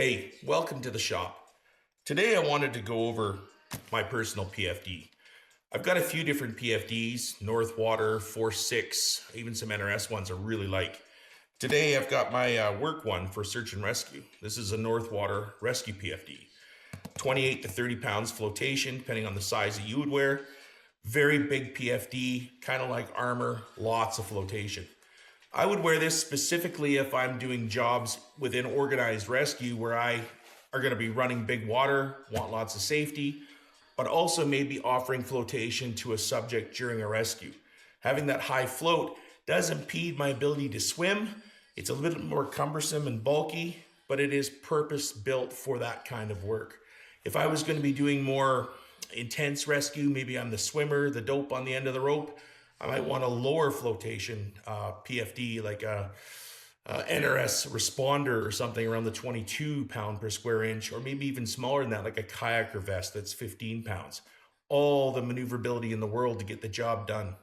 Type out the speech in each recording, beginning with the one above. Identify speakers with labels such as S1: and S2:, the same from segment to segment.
S1: Hey, welcome to the shop. Today I wanted to go over my personal PFD. I've got a few different PFDs, Northwater, 4.6, even some NRS ones I really like. Today I've got my work one for search and rescue. This is a Northwater rescue PFD. 28 to 30 pounds flotation, depending on the size that you would wear. Very big PFD, kind of like armor, lots of flotation. I would wear this specifically if I'm doing jobs within organized rescue where I are going to be running big water, want lots of safety, but also maybe offering flotation to a subject during a rescue. Having that high float does impede my ability to swim. It's a little more cumbersome and bulky, but it is purpose built for that kind of work. If I was going to be doing more intense rescue, maybe I'm the swimmer, the dope on the end of the rope, I might want a lower flotation PFD, like a NRS responder or something around the 22 pound per square inch, or maybe even smaller than that, like a kayaker vest that's 15 pounds. All the maneuverability in the world to get the job done.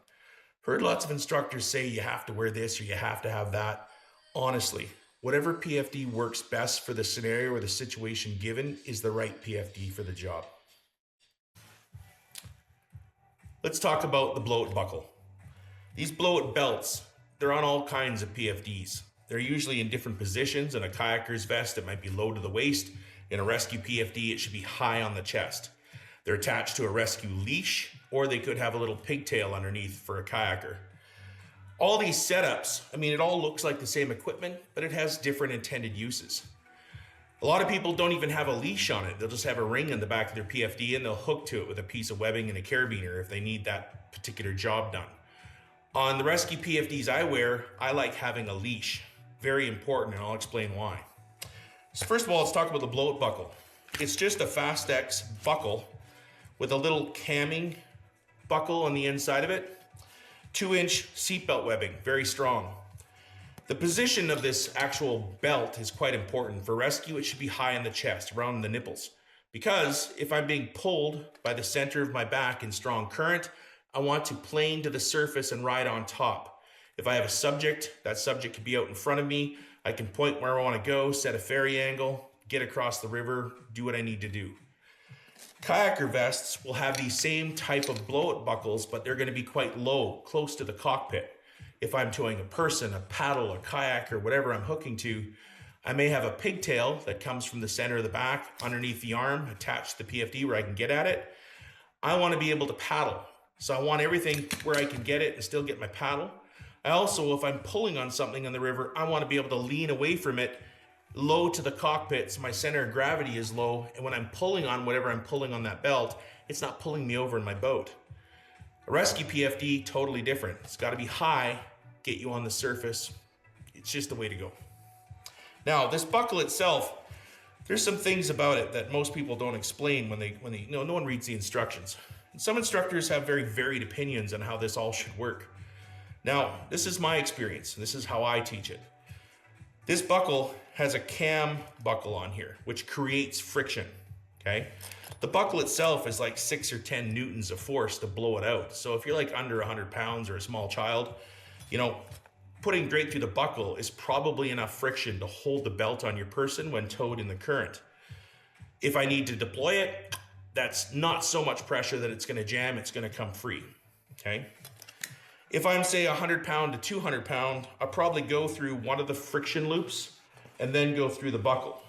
S1: Heard lots of instructors say you have to wear this or you have to have that. Honestly, whatever PFD works best for the scenario or the situation given is the right PFD for the job. Let's talk about the blowout buckle. These blowout belts, they're on all kinds of PFDs. They're usually in different positions. In a kayaker's vest, it might be low to the waist. In a rescue PFD, it should be high on the chest. They're attached to a rescue leash, or they could have a little pigtail underneath for a kayaker. All these setups, it all looks like the same equipment, but it has different intended uses. A lot of people don't even have a leash on it. They'll just have a ring in the back of their PFD and they'll hook to it with a piece of webbing and a carabiner if they need that particular job done. On the rescue PFDs I wear, I like having a leash. Very important, and I'll explain why. So first of all, let's talk about the blowout buckle. It's just a Fastex buckle with a little camming buckle on the inside of it. 2-inch seatbelt webbing, very strong. The position of this actual belt is quite important. For rescue, it should be high in the chest, around the nipples. Because if I'm being pulled by the center of my back in strong current, I want to plane to the surface and ride on top. If I have a subject, that subject could be out in front of me. I can point where I want to go, set a ferry angle, get across the river, do what I need to do. Kayaker vests will have the same type of blowout buckles, but they're going to be quite low, close to the cockpit. If I'm towing a person, a paddle, a kayak, or whatever I'm hooking to, I may have a pigtail that comes from the center of the back, underneath the arm, attached to the PFD where I can get at it. I want to be able to paddle. So I want everything where I can get it and still get my paddle. I also, if I'm pulling on something in the river, I want to be able to lean away from it, low to the cockpit, so my center of gravity is low. And when I'm pulling on whatever I'm pulling on that belt, it's not pulling me over in my boat. A rescue PFD, totally different. It's got to be high, get you on the surface. It's just the way to go. Now, this buckle itself, there's some things about it that most people don't explain when they no one reads the instructions. Some instructors have very varied opinions on how this all should work. Now, this is my experience. This is how I teach it. This buckle has a cam buckle on here, which creates friction, okay? The buckle itself is like 6 or 10 newtons of force to blow it out. So if you're like under 100 pounds or a small child, putting straight through the buckle is probably enough friction to hold the belt on your person when towed in the current. If I need to deploy it, that's not so much pressure that it's going to jam, it's going to come free, okay? If I'm, say, 100 pound to 200 pound, I'll probably go through one of the friction loops and then go through the buckle.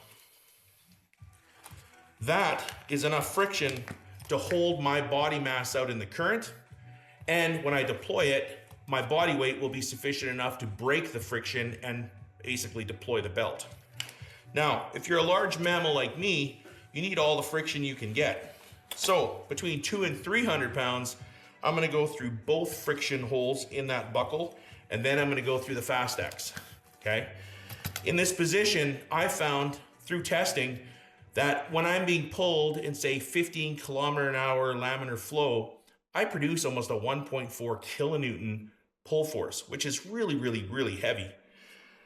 S1: That is enough friction to hold my body mass out in the current, and when I deploy it, my body weight will be sufficient enough to break the friction and basically deploy the belt. Now, if you're a large mammal like me, you need all the friction you can get. So between 200 and 300 pounds, I'm going to go through both friction holes in that buckle, and then I'm going to go through the Fastex, okay? In this position, I found through testing that when I'm being pulled in, say, 15 kilometer an hour laminar flow, I produce almost a 1.4 kilonewton pull force, which is really, really, really heavy.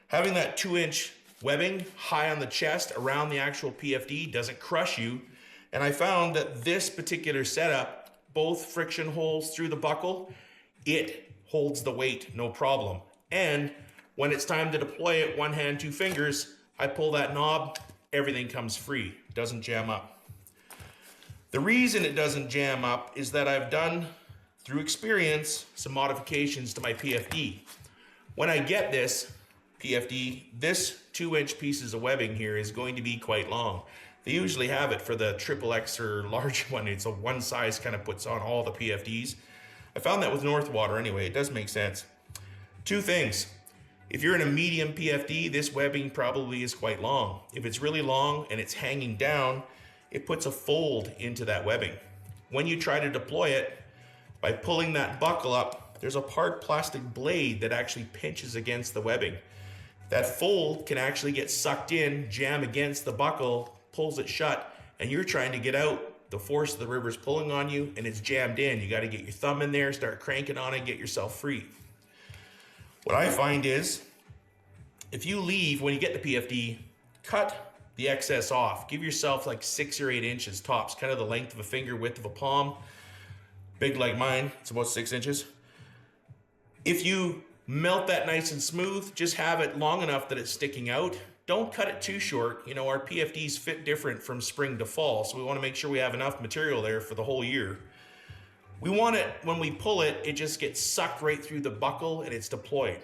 S1: Having that 2-inch webbing high on the chest around the actual PFD doesn't crush you. And I found that this particular setup, both friction holes through the buckle, it holds the weight, no problem. And when it's time to deploy it, one hand, two fingers, I pull that knob, everything comes free, doesn't jam up. The reason it doesn't jam up is that I've done, through experience, some modifications to my PFD. When I get this PFD, this 2-inch pieces of webbing here is going to be quite long. They usually have it for the XXX or large one. It's a one size kind of puts on all the PFDs. I found that with Northwater anyway. It does make sense. Two things. If you're in a medium PFD, this webbing probably is quite long. If it's really long and it's hanging down, it puts a fold into that webbing. When you try to deploy it, by pulling that buckle up, there's a hard plastic blade that actually pinches against the webbing. That fold can actually get sucked in, jam against the buckle, pulls it shut, and you're trying to get out. The force of the river's pulling on you and it's jammed in. You got to get your thumb in there, start cranking on it, get yourself free. What I find is, if you leave, when you get the PFD, cut the excess off. Give yourself like 6 or 8 inches tops, kind of the length of a finger, width of a palm. Big like mine, it's about 6 inches. If you melt that nice and smooth, just have it long enough that it's sticking out. Don't cut it too short. You know, our PFDs fit different from spring to fall, so we want to make sure we have enough material there for the whole year. We want it, when we pull it, it just gets sucked right through the buckle and it's deployed.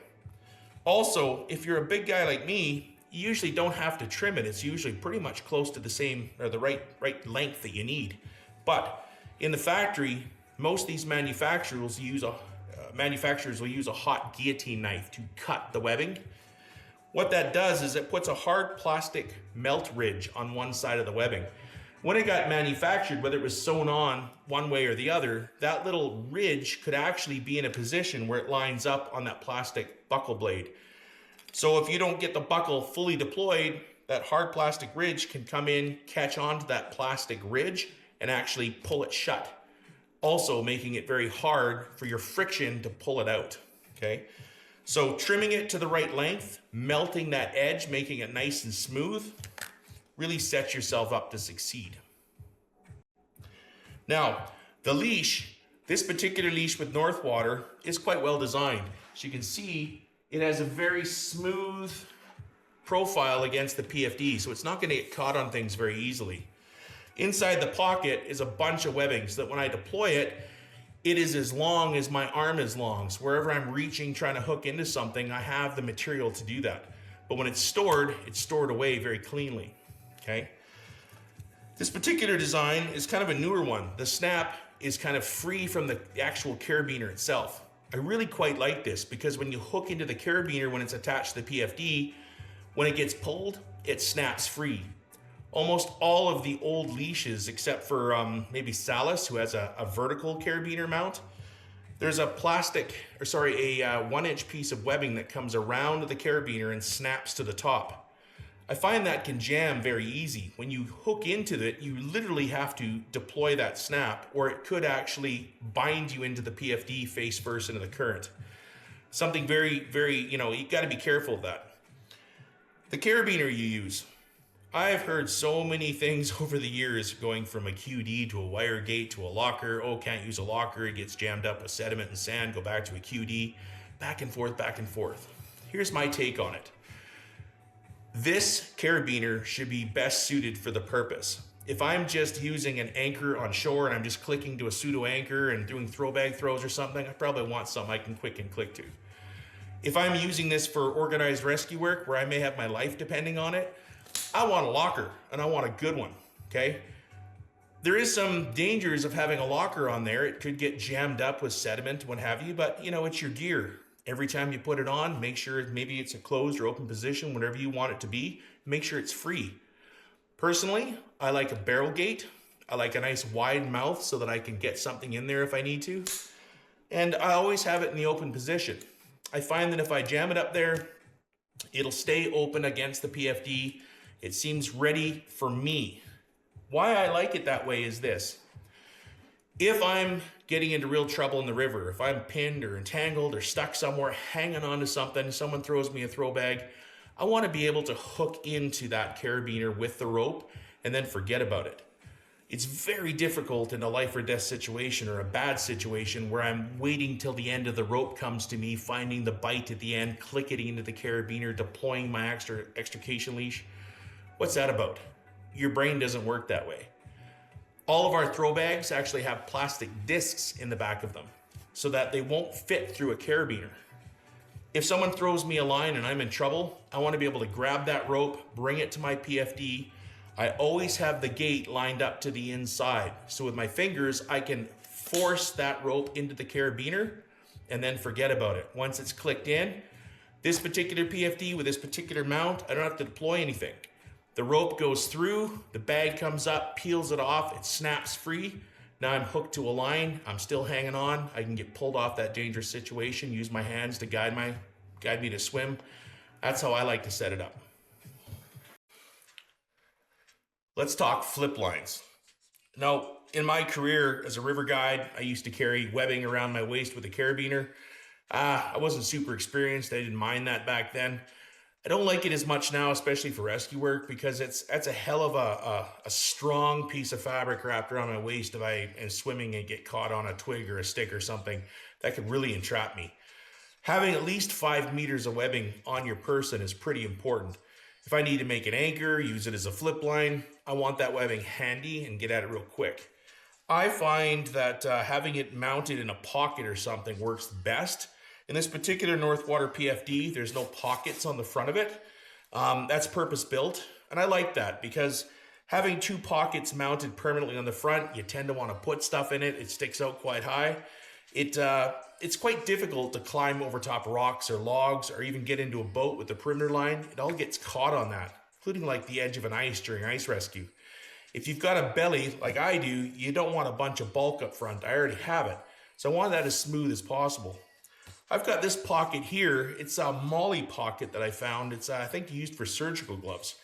S1: Also, if you're a big guy like me, you usually don't have to trim it. It's usually pretty much close to the same or the right length that you need. But in the factory, most of these manufacturers will use a hot guillotine knife to cut the webbing. What that does is it puts a hard plastic melt ridge on one side of the webbing. When it got manufactured, whether it was sewn on one way or the other, that little ridge could actually be in a position where it lines up on that plastic buckle blade. So if you don't get the buckle fully deployed, that hard plastic ridge can come in, catch onto that plastic ridge, and actually pull it shut. Also making it very hard for your friction to pull it out, okay? So trimming it to the right length, melting that edge, making it nice and smooth, really sets yourself up to succeed. Now, the leash, this particular leash with Northwater is quite well designed. As you can see, it has a very smooth profile against the PFD, so it's not going to get caught on things very easily. Inside the pocket is a bunch of webbing so that when I deploy it, it is as long as my arm is long. So wherever I'm reaching, trying to hook into something, I have the material to do that. But when it's stored away very cleanly, okay? This particular design is kind of a newer one. The snap is kind of free from the actual carabiner itself. I really quite like this because when you hook into the carabiner when it's attached to the PFD, when it gets pulled, it snaps free. Almost all of the old leashes, except for maybe Salis, who has a vertical carabiner mount, there's a 1-inch piece of webbing that comes around the carabiner and snaps to the top. I find that can jam very easy. When you hook into it, you literally have to deploy that snap, or it could actually bind you into the PFD face first into the current. Something very, very, you got to be careful of that. The carabiner you use. I've heard so many things over the years going from a QD to a wire gate to a locker. Oh, can't use a locker. It gets jammed up with sediment and sand. Go back to a QD. Back and forth, back and forth. Here's my take on it. This carabiner should be best suited for the purpose. If I'm just using an anchor on shore and I'm just clicking to a pseudo anchor and doing throw bag throws or something, I probably want something I can quick and click to. If I'm using this for organized rescue work where I may have my life depending on it, I want a locker and I want a good one, okay? There is some dangers of having a locker on there. It could get jammed up with sediment, what have you, but it's your gear. Every time you put it on, make sure maybe it's a closed or open position, whatever you want it to be, make sure it's free. Personally, I like a barrel gate. I like a nice wide mouth so that I can get something in there if I need to. And I always have it in the open position. I find that if I jam it up there, it'll stay open against the PFD. It seems ready for me. Why I like it that way is this. If I'm getting into real trouble in the river, if I'm pinned or entangled or stuck somewhere, hanging onto something, someone throws me a throw bag, I want to be able to hook into that carabiner with the rope and then forget about it. It's very difficult in a life or death situation or a bad situation where I'm waiting till the end of the rope comes to me, finding the bite at the end, clicking it into the carabiner, deploying my extrication leash. What's that about? Your brain doesn't work that way. All of our throw bags actually have plastic discs in the back of them so that they won't fit through a carabiner. If someone throws me a line and I'm in trouble, I want to be able to grab that rope, bring it to my PFD. I always have the gate lined up to the inside. So with my fingers, I can force that rope into the carabiner and then forget about it. Once it's clicked in, this particular PFD with this particular mount, I don't have to deploy anything. The rope goes through, the bag comes up, peels it off, it snaps free. Now I'm hooked to a line, I'm still hanging on. I can get pulled off that dangerous situation, use my hands to guide me to swim. That's how I like to set it up. Let's talk flip lines. Now, in my career as a river guide, I used to carry webbing around my waist with a carabiner. I wasn't super experienced, I didn't mind that back then. I don't like it as much now, especially for rescue work, because that's a hell of a strong piece of fabric wrapped around my waist if I am swimming and get caught on a twig or a stick or something. That could really entrap me. Having at least 5 meters of webbing on your person is pretty important. If I need to make an anchor, use it as a flip line, I want that webbing handy and get at it real quick. I find that having it mounted in a pocket or something works best. In this particular Northwater PFD, there's no pockets on the front of it. That's purpose built, and I like that because having 2 pockets mounted permanently on the front, you tend to want to put stuff in it. It sticks out quite high. It's quite difficult to climb over top rocks or logs or even get into a boat with the perimeter line. It all gets caught on that, including like the edge of an ice during ice rescue. If you've got a belly like I do, you don't want a bunch of bulk up front. I already have it, so I want that as smooth as possible. I've got this pocket here. It's a Molly pocket that I found. It's I think used for surgical gloves.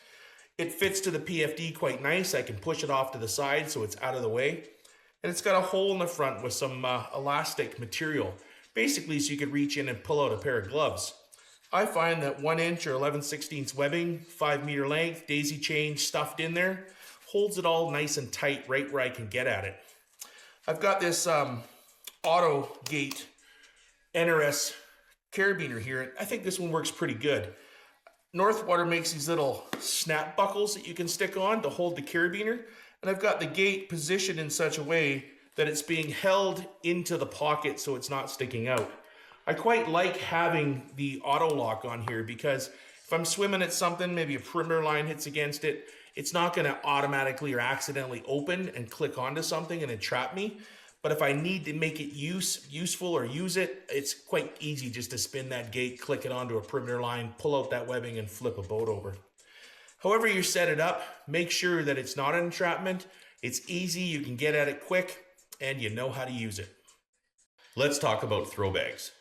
S1: It fits to the PFD quite nice. I can push it off to the side so it's out of the way. And it's got a hole in the front with some elastic material, basically so you could reach in and pull out a pair of gloves. I find that 1 inch or 11/16 webbing, 5 meter length, daisy chain stuffed in there, holds it all nice and tight right where I can get at it. I've got this auto gate NRS carabiner here. I think this one works pretty good. Northwater makes these little snap buckles that you can stick on to hold the carabiner, and I've got the gate positioned in such a way that it's being held into the pocket so it's not sticking out. I quite like having the auto lock on here because if I'm swimming at something, maybe a perimeter line hits against it, it's not going to automatically or accidentally open and click onto something and entrap me. But if I need to make it useful or use it, it's quite easy just to spin that gate, click it onto a perimeter line, pull out that webbing and flip a boat over. However you set it up, make sure that it's not an entrapment. It's easy, you can get at it quick, and you know how to use it. Let's talk about throw bags.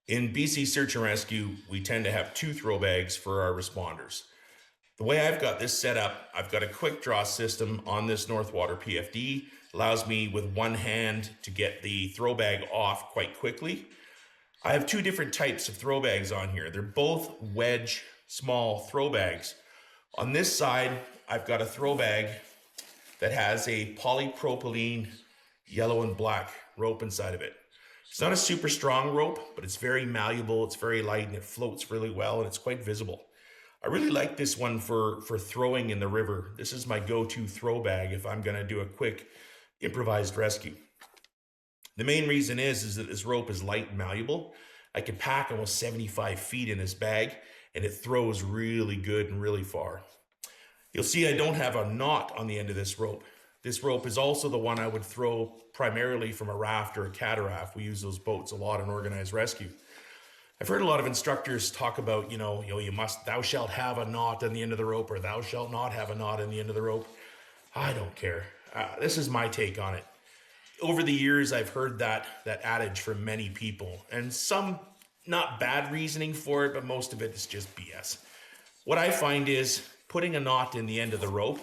S1: In BC Search and Rescue, we tend to have 2 throw bags for our responders. The way I've got this set up, I've got a quick draw system on this Northwater PFD. Allows me with one hand to get the throw bag off quite quickly. I have 2 different types of throw bags on here. They're both wedge small throw bags. On this side, I've got a throw bag that has a polypropylene yellow and black rope inside of it. It's not a super strong rope, but it's very malleable, it's very light, and it floats really well, and it's quite visible. I really like this one for throwing in the river. This is my go-to throw bag if I'm gonna do a quick improvised rescue. The main reason is that this rope is light and malleable. I can pack almost 75 feet in this bag, and it throws really good and really far. You'll see I don't have a knot on the end of this rope. This rope is also the one I would throw primarily from a raft or a cataract. We use those boats a lot in organized rescue. I've heard a lot of instructors talk about, thou shalt have a knot on the end of the rope, or thou shalt not have a knot on the end of the rope. I don't care. This is my take on it. Over the years, I've heard that adage from many people, and some not bad reasoning for it, but most of it is just BS. What I find is putting a knot in the end of the rope.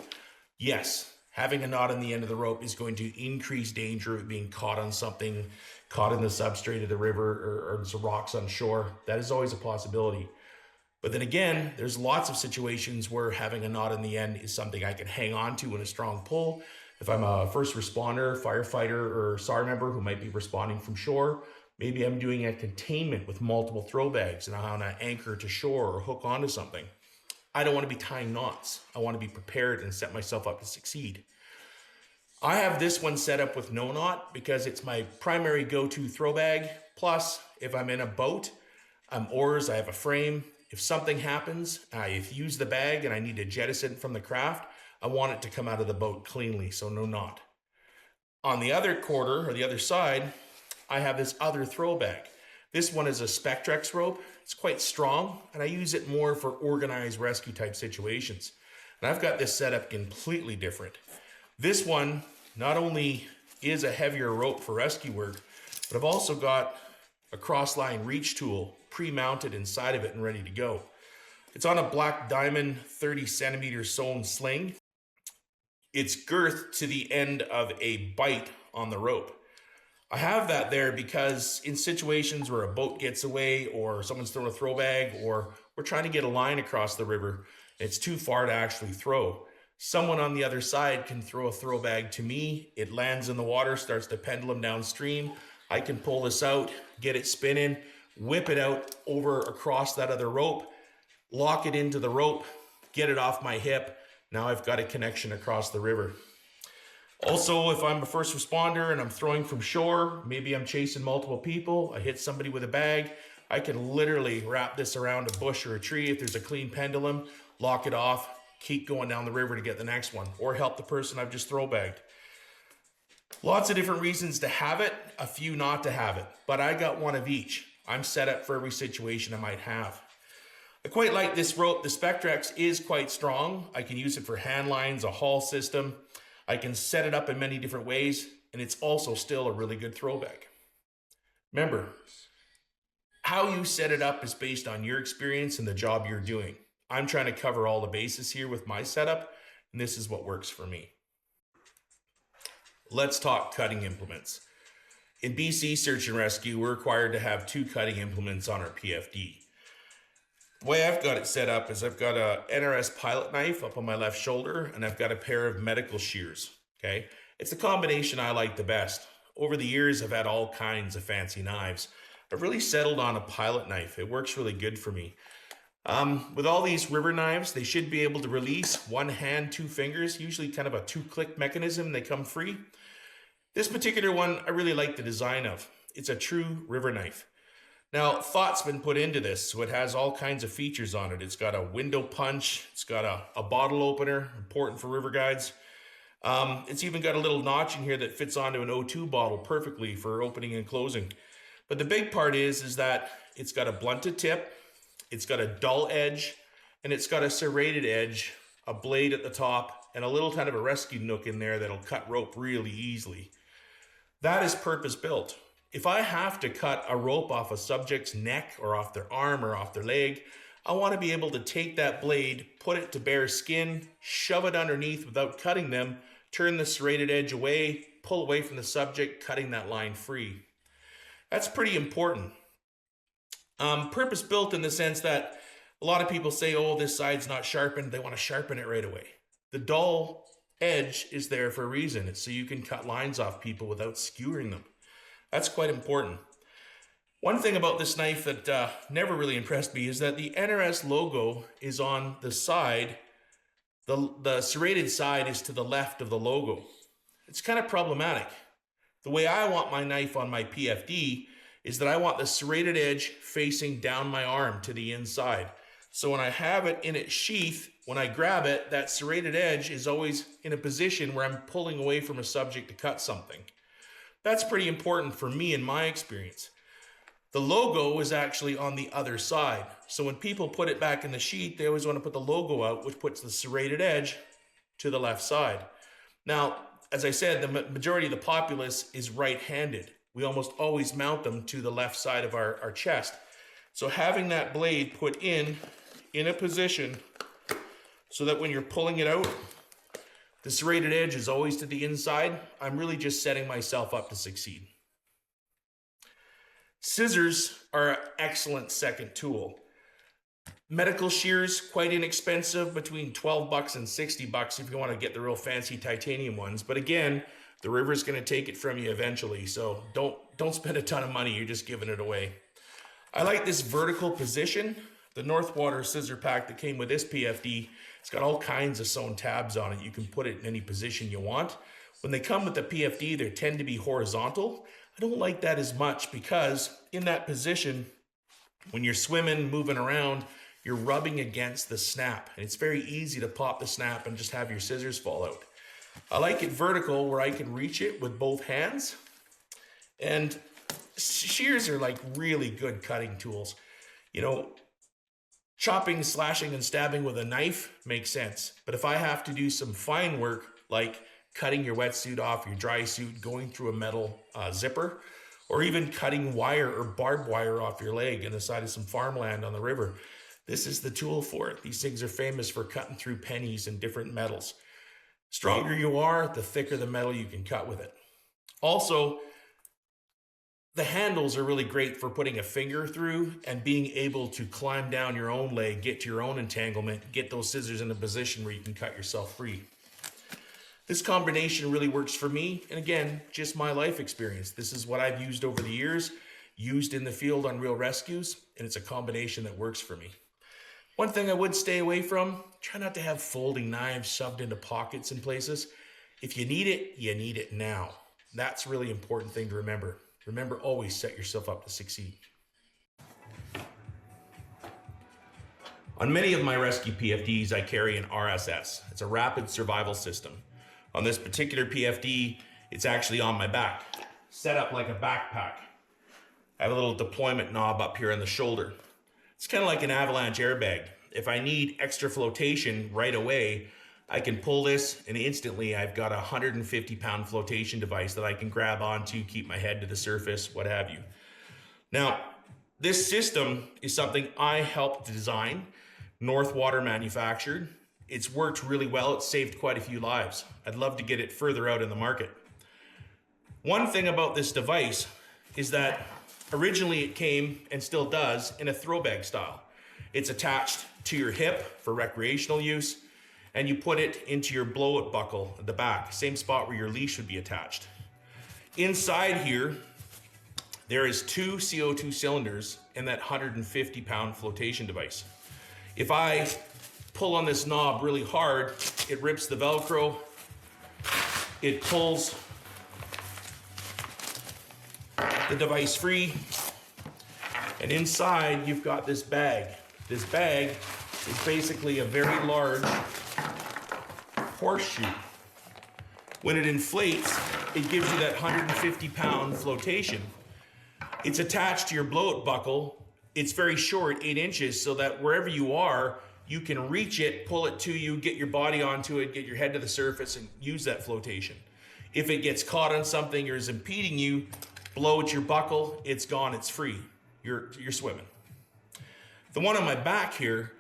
S1: Yes, having a knot in the end of the rope is going to increase danger of being caught on something, caught in the substrate of the river or some rocks on shore. That is always a possibility. But then again, there's lots of situations where having a knot in the end is something I can hang on to in a strong pull. If I'm a first responder, firefighter, or SAR member who might be responding from shore, maybe I'm doing a containment with multiple throw bags and I want to anchor to shore or hook onto something. I don't want to be tying knots. I want to be prepared and set myself up to succeed. I have this one set up with no knot because it's my primary go-to throw bag. Plus, if I'm in a boat, I'm oars, I have a frame. If something happens, I use the bag and I need to jettison it from the craft, I want it to come out of the boat cleanly, so no knot. On the other quarter, or the other side, I have this other throw bag. This one is a Spectrex rope. It's quite strong, and I use it more for organized rescue type situations. And I've got this setup completely different. This one not only is a heavier rope for rescue work, but I've also got a cross-line reach tool pre-mounted inside of it and ready to go. It's on a black diamond 30 centimeter sewn sling. It's girthed to the end of a bight on the rope. I have that there because in situations where a boat gets away or someone's thrown a throw bag or we're trying to get a line across the river, it's too far to actually throw. Someone on the other side can throw a throw bag to me. It lands in the water, starts to pendulum downstream. I can pull this out, get it spinning, whip it out over across that other rope, lock it into the rope, get it off my hip. Now I've got a connection across the river. Also, if I'm a first responder and I'm throwing from shore, maybe I'm chasing multiple people, I hit somebody with a bag, I can literally wrap this around a bush or a tree if there's a clean pendulum, lock it off, keep going down the river to get the next one, or help the person I've just throw bagged. Lots of different reasons to have it, a few not to have it, but I got one of each. I'm set up for every situation I might have. I quite like this rope. The Spectrex is quite strong. I can use it for hand lines, a haul system. I can set it up in many different ways, and it's also still a really good throw bag. Remember, how you set it up is based on your experience and the job you're doing. I'm trying to cover all the bases here with my setup, and this is what works for me. Let's talk cutting implements. In BC Search and Rescue, we're required to have 2 cutting implements on our PFD. The way I've got it set up is I've got a NRS pilot knife up on my left shoulder, and I've got a pair of medical shears, okay? It's the combination I like the best. Over the years, I've had all kinds of fancy knives. I've really settled on a pilot knife. It works really good for me. With all these river knives, they should be able to release one hand, 2 fingers, usually kind of a 2-click mechanism. They come free. This particular one, I really like the design of. It's a true river knife. Now, thought's been put into this, so it has all kinds of features on it. It's got a window punch. It's got a bottle opener, important for river guides. It's even got a little notch in here that fits onto an O2 bottle perfectly for opening and closing. But the big part is that it's got a blunted tip, it's got a dull edge, and it's got a serrated edge, a blade at the top, and a little kind of a rescue nook in there that'll cut rope really easily. That is purpose built. If I have to cut a rope off a subject's neck or off their arm or off their leg, I want to be able to take that blade, put it to bare skin, shove it underneath without cutting them, turn the serrated edge away, pull away from the subject, cutting that line free. That's pretty important. Purpose built in the sense that a lot of people say, oh, this side's not sharpened. They want to sharpen it right away. The dull edge is there for a reason. It's so you can cut lines off people without skewering them. That's quite important. One thing about this knife that never really impressed me is that the NRS logo is on the side. The serrated side is to the left of the logo. It's kind of problematic. The way I want my knife on my PFD is that I want the serrated edge facing down my arm to the inside. So when I have it in its sheath, when I grab it, that serrated edge is always in a position where I'm pulling away from a subject to cut something. That's pretty important for me in my experience. The logo is actually on the other side. So when people put it back in the sheath, they always want to put the logo out, which puts the serrated edge to the left side. Now, as I said, the majority of the populace is right-handed. We almost always mount them to the left side of our chest. So having that blade put in a position so that when you're pulling it out, the serrated edge is always to the inside, I'm really just setting myself up to succeed. Scissors are an excellent second tool. Medical shears, quite inexpensive, between $12 and $60 if you want to get the real fancy titanium ones. But again, the river's going to take it from you eventually, so don't spend a ton of money, you're just giving it away. I like this vertical position The Northwater scissor pack that came with this PFD, it's got all kinds of sewn tabs on it. You can put it in any position you want. When they come with the PFD, they tend to be horizontal. I don't like that as much because in that position, when you're swimming, moving around, you're rubbing against the snap. And it's very easy to pop the snap and just have your scissors fall out. I like it vertical where I can reach it with both hands. And shears are like really good cutting tools. You know, chopping, slashing, and stabbing with a knife makes sense. But if I have to do some fine work, like cutting your wetsuit off, your dry suit, going through a metal zipper, or even cutting wire or barbed wire off your leg on the side of some farmland on the river, this is the tool for it. These things are famous for cutting through pennies and different metals. Stronger you are, the thicker the metal you can cut with it. Also, the handles are really great for putting a finger through and being able to climb down your own leg, get to your own entanglement, get those scissors in a position where you can cut yourself free. This combination really works for me, and again, just my life experience. This is what I've used over the years, used in the field on real rescues, and it's a combination that works for me. One thing I would stay away from, try not to have folding knives shoved into pockets in places. If you need it now. That's a really important thing to remember. Remember, always set yourself up to succeed. On many of my rescue PFDs, I carry an RSS. It's a rapid survival system. On this particular PFD, it's actually on my back, set up like a backpack. I have a little deployment knob up here on the shoulder. It's kind of like an avalanche airbag. If I need extra flotation right away, I can pull this and instantly I've got a 150-pound flotation device that I can grab onto, keep my head to the surface, what have you. Now, this system is something I helped design, Northwater manufactured. It's worked really well. It's saved quite a few lives. I'd love to get it further out in the market. One thing about this device is that originally it came, and still does, in a throw bag style. It's attached to your hip for recreational use, and you put it into your blow-it buckle at the back, same spot where your leash would be attached. Inside here, there is 2 CO2 cylinders in that 150-pound flotation device. If I pull on this knob really hard, it rips the Velcro, it pulls the device free, and inside you've got this bag. This bag is basically a very large horseshoe. When it inflates, it gives you that 150-pound flotation. It's attached to your blow-it buckle. It's very short, 8 inches, so that wherever you are, you can reach it, pull it to you, get your body onto it, get your head to the surface, and use that flotation. If it gets caught on something or is impeding you, blow at your buckle, it's gone, it's free. You're swimming. The one on my back here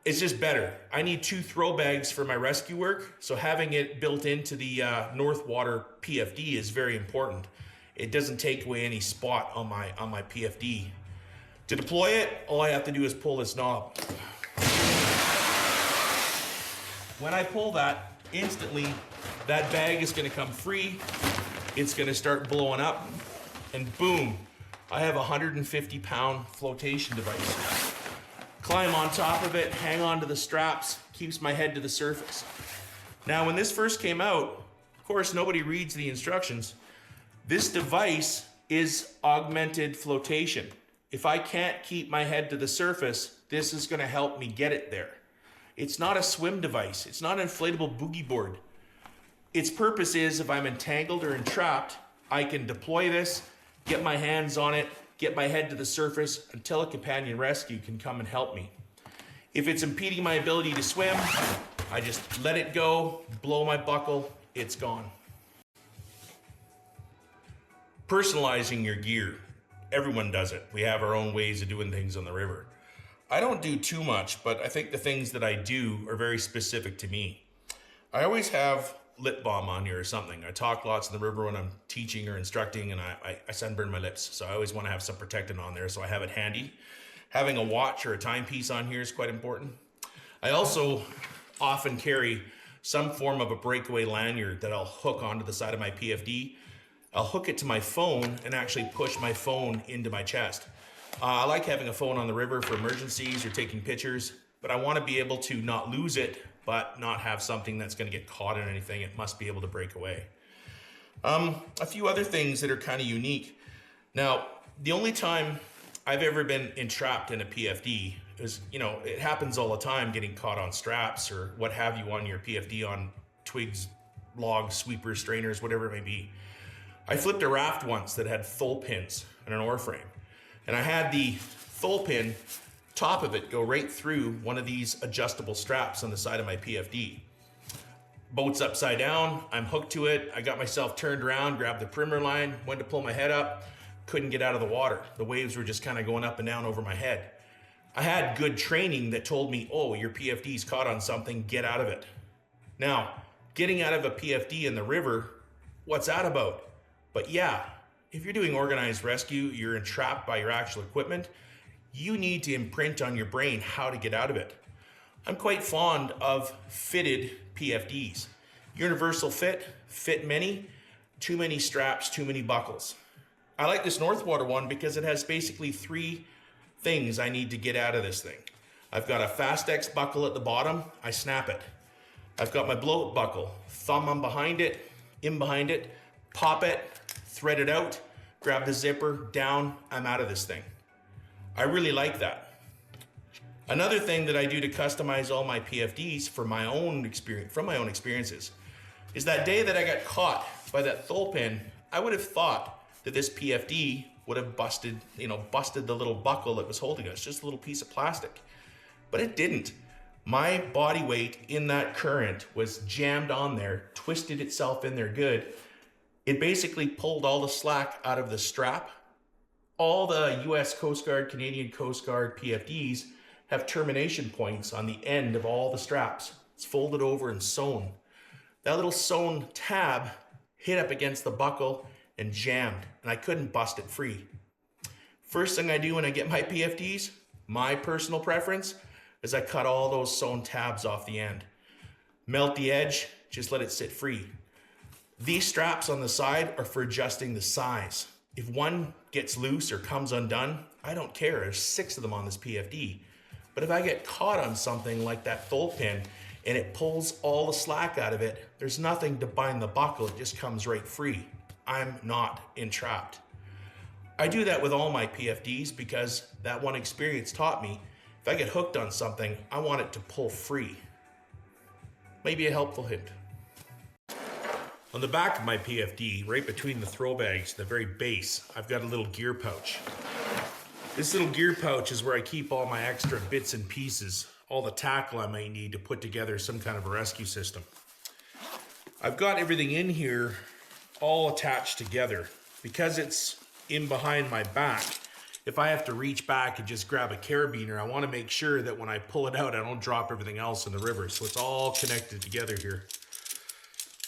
S1: is just better. I need 2 throw bags for my rescue work, so having it built into the Northwater PFD is very important. It doesn't take away any spot on my PFD. To deploy it, all I have to do is pull this knob. When I pull that, instantly that bag is going to come free. It's going to start blowing up, and boom, I have a 150-pound flotation device. Climb on top of it, hang on to the straps, keeps my head to the surface. Now, when this first came out, of course, nobody reads the instructions. This device is augmented flotation. If I can't keep my head to the surface, this is going to help me get it there. It's not a swim device. It's not an inflatable boogie board. Its purpose is if I'm entangled or entrapped, I can deploy this, get my hands on it, get my head to the surface until a companion rescue can come and help me. If it's impeding my ability to swim, I just let it go, blow my buckle, it's gone. Personalizing your gear. Everyone does it. We have our own ways of doing things on the river. I don't do too much, but I think the things that I do are very specific to me. I always have lip balm on here or something. I talk lots in the river when I'm teaching or instructing, and I sunburn my lips, so I always want to have some protectant on there, so I have it handy. Having a watch or a timepiece on here is quite important. I also often carry some form of a breakaway lanyard that I'll hook onto the side of my PFD. I'll hook it to my phone and actually push my phone into my chest. I like having a phone on the river for emergencies or taking pictures, but I want to be able to not lose it, but not have something that's going to get caught in anything. It must be able to break away. A few other things that are kind of unique. Now, the only time I've ever been entrapped in a PFD is, it happens all the time, getting caught on straps or what have you on your PFD on twigs, logs, sweepers, strainers, whatever it may be. I flipped a raft once that had thole pins and an oar frame. And I had the thole pin, top of it, go right through one of these adjustable straps on the side of my PFD. Boat's upside down, I'm hooked to it. I got myself turned around, grabbed the perimeter line, went to pull my head up, couldn't get out of the water. The waves were just kind of going up and down over my head. I had good training that told me, oh, your PFD's caught on something, get out of it. Now, getting out of a PFD in the river, what's that about? But yeah, if you're doing organized rescue, you're entrapped by your actual equipment, you need to imprint on your brain how to get out of it. I'm quite fond of fitted PFDs. Universal fit many, too many straps, too many buckles. I like this Northwater one because it has basically 3 things I need to get out of this thing. I've got a Fast-X buckle at the bottom, I snap it. I've got my blow-up buckle, thumb on behind it, in behind it, pop it, thread it out, grab the zipper, down, I'm out of this thing. I really like that. Another thing that I do to customize all my PFDs from my own experiences is that day that I got caught by that thole pin, I would have thought that this PFD would have busted the little buckle that was holding us, just a little piece of plastic. But it didn't. My body weight in that current was jammed on there, twisted itself in there good. It basically pulled all the slack out of the strap. All the US Coast Guard, Canadian Coast Guard PFDs have termination points on the end of all the straps. It's folded over and sewn. That little sewn tab hit up against the buckle and jammed, and I couldn't bust it free. First thing I do when I get my PFDs, my personal preference, is I cut all those sewn tabs off the end. Melt the edge, just let it sit free. These straps on the side are for adjusting the size. If one gets loose or comes undone, I don't care. There's 6 of them on this PFD. But if I get caught on something like that thole pin and it pulls all the slack out of it, there's nothing to bind the buckle. It just comes right free. I'm not entrapped. I do that with all my PFDs because that one experience taught me if I get hooked on something, I want it to pull free. Maybe a helpful hint. On the back of my PFD, right between the throw bags, the very base, I've got a little gear pouch. This little gear pouch is where I keep all my extra bits and pieces, all the tackle I might need to put together some kind of a rescue system. I've got everything in here all attached together. Because it's in behind my back, if I have to reach back and just grab a carabiner, I want to make sure that when I pull it out, I don't drop everything else in the river. So it's all connected together here.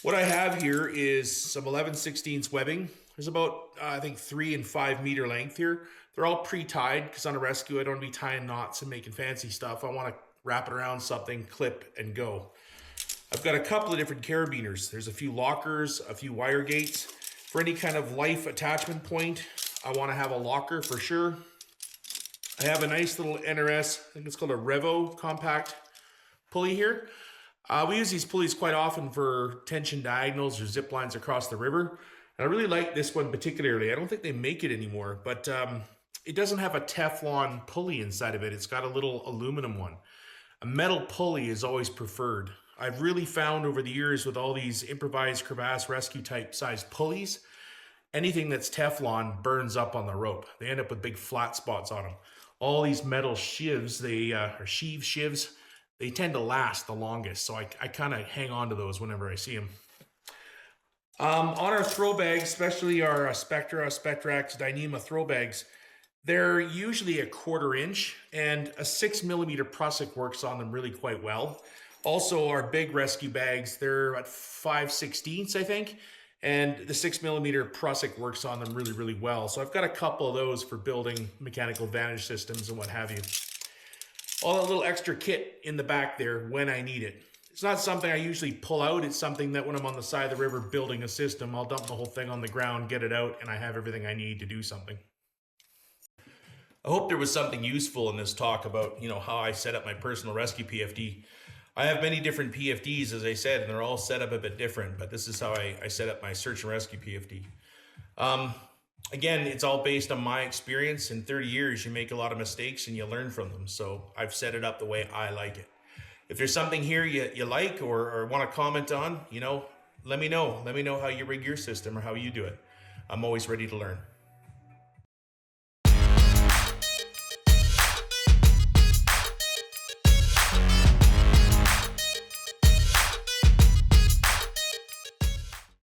S1: What I have here is some 11/16 webbing. There's about, I think, 3 and 5 meter length here. They're all pre-tied because on a rescue, I don't want to be tying knots and making fancy stuff. I want to wrap it around something, clip, and go. I've got a couple of different carabiners. There's a few lockers, a few wire gates. For any kind of life attachment point, I want to have a locker for sure. I have a nice little NRS, I think it's called a Revo compact pulley here. We use these pulleys quite often for tension diagonals or zip lines across the river. And I really like this one particularly. I don't think they make it anymore, but it doesn't have a Teflon pulley inside of it. It's got a little aluminum one. A metal pulley is always preferred. I've really found over the years with all these improvised crevasse rescue type sized pulleys, anything that's Teflon burns up on the rope. They end up with big flat spots on them. All these metal shivs, or shivs, they tend to last the longest. So I kind of hang on to those whenever I see them. On our throw bags, especially our Spectra, Spectrax, Dyneema throw bags, they're usually a 1/4 inch, and a 6mm Prusik works on them really quite well. Also, our big rescue bags, they're at 5/16, I think, and the 6mm Prusik works on them really, really well. So I've got a couple of those for building mechanical vantage systems and what have you. All that little extra kit in the back there when I need it. It's not something I usually pull out. It's something that when I'm on the side of the river building a system, I'll dump the whole thing on the ground, get it out, and I have everything I need to do something. I hope there was something useful in this talk about, how I set up my personal rescue PFD. I have many different PFDs, as I said, and they're all set up a bit different, but this is how I set up my search and rescue PFD. Again, it's all based on my experience. In 30 years, you make a lot of mistakes and you learn from them. So I've set it up the way I like it. If there's something here you like or want to comment on, let me know. Let me know how you rig your system or how you do it. I'm always ready to learn.